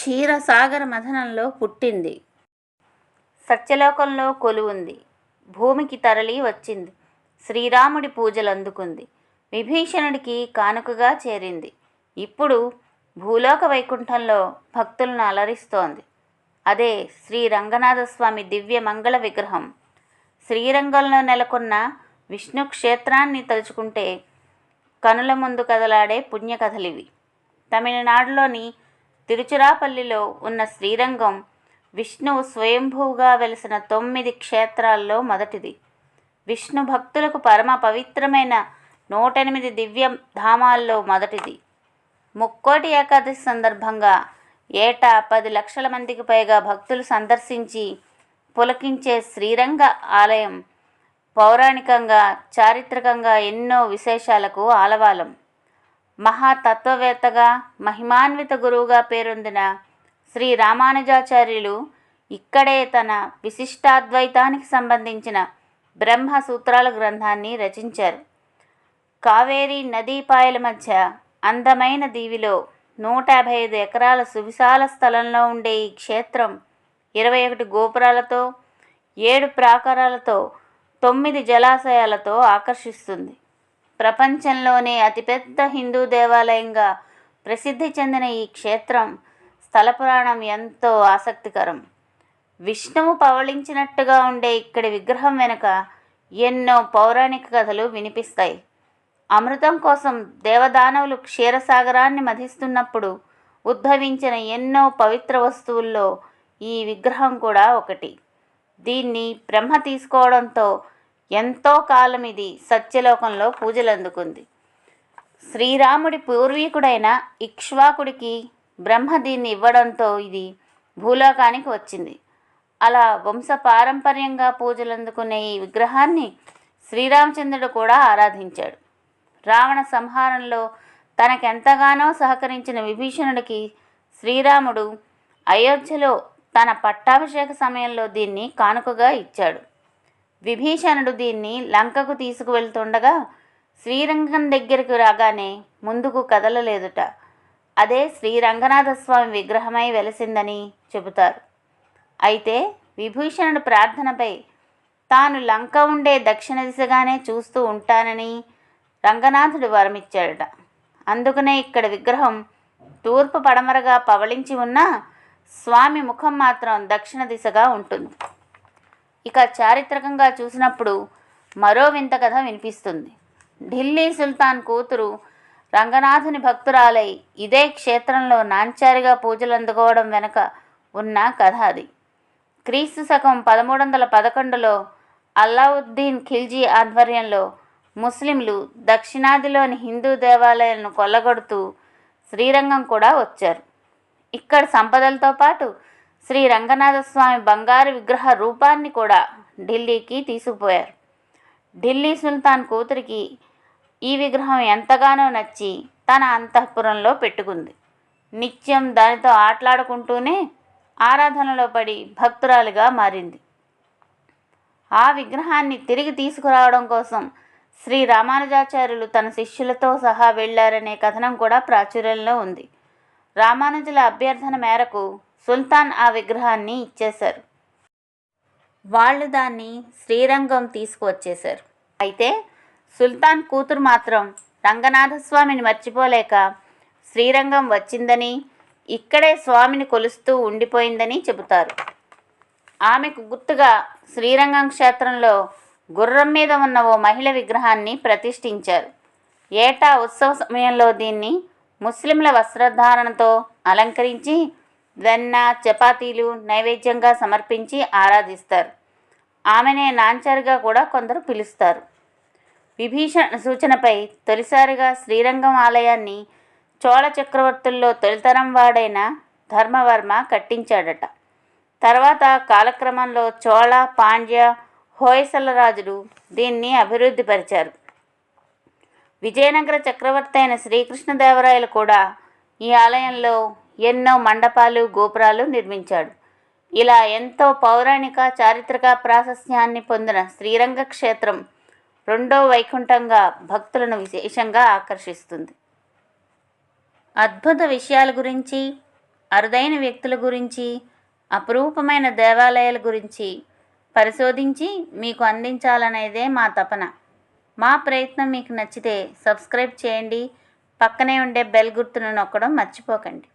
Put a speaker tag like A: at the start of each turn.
A: క్షీరసాగర మథనంలో పుట్టింది. సత్యలోకంలో కొలువుంది. భూమికి తరలి వచ్చింది. శ్రీరాముడి పూజలందుకుంది. విభీషణుడికి కానుకగా చేరింది. ఇప్పుడు భూలోక వైకుంఠంలో భక్తులను అలరిస్తోంది. అదే శ్రీ రంగనాథస్వామి దివ్య మంగళ విగ్రహం. శ్రీరంగంలో నెలకొన్న విష్ణు క్షేత్రాన్ని తలుచుకుంటే కనుల ముందు కదలాడే పుణ్యకథలివి. తమిళనాడులోని తిరుచిరాపల్లిలో ఉన్న శ్రీరంగం విష్ణువు స్వయంభూగా వెలిసిన 9 క్షేత్రాల్లో మొదటిది. విష్ణు భక్తులకు పరమ పవిత్రమైన 108 దివ్య ధామాల్లో మొదటిది. ముక్కోటి ఏకాదశి సందర్భంగా ఏటా 10 లక్షల మందికి పైగా భక్తులు సందర్శించి పులకించే శ్రీరంగ ఆలయం పౌరాణికంగా, చారిత్రకంగా ఎన్నో విశేషాలకు ఆలవాలం. మహాతత్వవేత్తగా, మహిమాన్విత గురువుగా పేరొందిన శ్రీ రామానుజాచార్యులు ఇక్కడే తన విశిష్టాద్వైతానికి సంబంధించిన బ్రహ్మసూత్రాల గ్రంథాన్ని రచించారు. కావేరీ నదీపాయల మధ్య అందమైన దీవిలో 155 ఎకరాల సువిశాల స్థలంలో ఉండే ఈ క్షేత్రం 21 గోపురాలతో, 7 ప్రాకారాలతో, 9 జలాశయాలతో ఆకర్షిస్తుంది. ప్రపంచంలోనే అతిపెద్ద హిందూ దేవాలయంగా ప్రసిద్ధి చెందిన ఈ క్షేత్రం స్థల పురాణం ఎంతో ఆసక్తికరం. విష్ణువు పవళించినట్టుగా ఉండే ఇక్కడి విగ్రహం వెనుక ఎన్నో పౌరాణిక కథలు వినిపిస్తాయి. అమృతం కోసం దేవదానవులు క్షీరసాగరాన్ని మధిస్తున్నప్పుడు ఉద్భవించిన ఎన్నో పవిత్ర వస్తువుల్లో ఈ విగ్రహం కూడా ఒకటి. దీన్ని బ్రహ్మ తీసుకోవడంతో ఎంతో కాలం ఇది సత్యలోకంలో పూజలందుకుంది. శ్రీరాముడి పూర్వీకుడైన ఇక్ష్వాకుడికి బ్రహ్మ దీన్ని ఇవ్వడంతో ఇది భూలోకానికి వచ్చింది. అలా వంశపారంపర్యంగా పూజలందుకునే ఈ విగ్రహాన్ని శ్రీరామచంద్రుడు కూడా ఆరాధించాడు. రావణ సంహారంలో తనకెంతగానో సహకరించిన విభీషణుడికి శ్రీరాముడు అయోధ్యలో తన పట్టాభిషేక సమయంలో దీన్ని కానుకగా ఇచ్చాడు. విభీషణుడు దీన్ని లంకకు తీసుకువెళ్తుండగా శ్రీరంగం దగ్గరకు రాగానే ముందుకు కదలలేదుట. అదే శ్రీరంగనాథస్వామి విగ్రహమై వెలసిందని చెబుతారు. అయితే విభీషణుడు ప్రార్థనపై తాను లంక ఉండే దక్షిణ దిశగానే చూస్తూ ఉంటానని రంగనాథుడు వరమిచ్చాడట. అందుకనే ఇక్కడ విగ్రహం తూర్పు పడమరగా పవళించి ఉన్నా స్వామి ముఖం మాత్రం దక్షిణ దిశగా ఉంటుంది. ఇక చారిత్రకంగా చూసినప్పుడు మరో వింత కథ వినిపిస్తుంది. ఢిల్లీ సుల్తాన్ కూతురు రంగనాథుని భక్తురాలై ఇదే క్షేత్రంలో నాంచారిగా పూజలు అందుకోవడం వెనుక ఉన్న కథ అది. క్రీస్తు శకం 1311లో అల్లావుద్దీన్ ఖిల్జీ ఆధ్వర్యంలో ముస్లింలు దక్షిణాదిలోని హిందూ దేవాలయాలను కొల్లగొడుతూ శ్రీరంగం కూడా వచ్చారు. ఇక్కడ సంపదలతో పాటు శ్రీ రంగనాథస్వామి బంగారు విగ్రహ రూపాన్ని కూడా ఢిల్లీకి తీసుకుపోయారు. ఢిల్లీ సుల్తాన్ కూతురికి ఈ విగ్రహం ఎంతగానో నచ్చి తన అంతఃపురంలో పెట్టుకుంది. నిత్యం దానితో ఆటలాడుకుంటూనే ఆరాధనలో పడి భక్తురాలిగా మారింది. ఆ విగ్రహాన్ని తిరిగి తీసుకురావడం కోసం శ్రీ రామానుజాచార్యులు తన శిష్యులతో సహా వెళ్లారనే కథనం కూడా ప్రాచుర్యంలో ఉంది. రామానుజుల అభ్యర్థన మేరకు సుల్తాన్ ఆ విగ్రహాన్ని ఇచ్చేశారు. వాళ్ళు దాన్ని శ్రీరంగం తీసుకువచ్చేశారు. అయితే సుల్తాన్ కూతురు మాత్రం రంగనాథస్వామిని మర్చిపోలేక శ్రీరంగం వచ్చిందని, ఇక్కడే స్వామిని కొలుస్తూ ఉండిపోయిందని చెబుతారు. ఆమెకు గుర్తుగా శ్రీరంగం క్షేత్రంలో గుర్రం మీద ఉన్న ఓ మహిళ విగ్రహాన్ని ప్రతిష్ఠించారు. ఏటా ఉత్సవ సమయంలో దీన్ని ముస్లింల వస్త్రధారణతో అలంకరించి వెన్న, చపాతీలు నైవేద్యంగా సమర్పించి ఆరాధిస్తారు. ఆమెనే నాంచారుగా కూడా కొందరు పిలుస్తారు. విభీషణ సూచనపై తొలిసారిగా శ్రీరంగం ఆలయాన్ని చోళ చక్రవర్తుల్లో తొలితరం వాడైన ధర్మవర్మ కట్టించాడట. తర్వాత కాలక్రమంలో చోళ, పాండ్య, హోయసల రాజులు దీన్ని అభివృద్ధిపరిచారు. విజయనగర చక్రవర్తి అయిన శ్రీకృష్ణదేవరాయలు కూడా ఈ ఆలయంలో ఎన్నో మండపాలు, గోపురాలు నిర్మించాడు. ఇలా ఎంతో పౌరాణిక, చారిత్రక ప్రాశస్త్యాన్ని పొందిన శ్రీరంగ క్షేత్రం రెండో వైకుంఠంగా భక్తులను విశేషంగా ఆకర్షిస్తుంది. అద్భుత విషయాల గురించి, అరుదైన వ్యక్తుల గురించి, అపురూపమైన దేవాలయాల గురించి పరిశోధించి మీకు అందించాలనేదే మా తపన. మా ప్రయత్నం మీకు నచ్చితే సబ్స్క్రైబ్ చేయండి. పక్కనే ఉండే బెల్ గుర్తును నొక్కడం మర్చిపోకండి.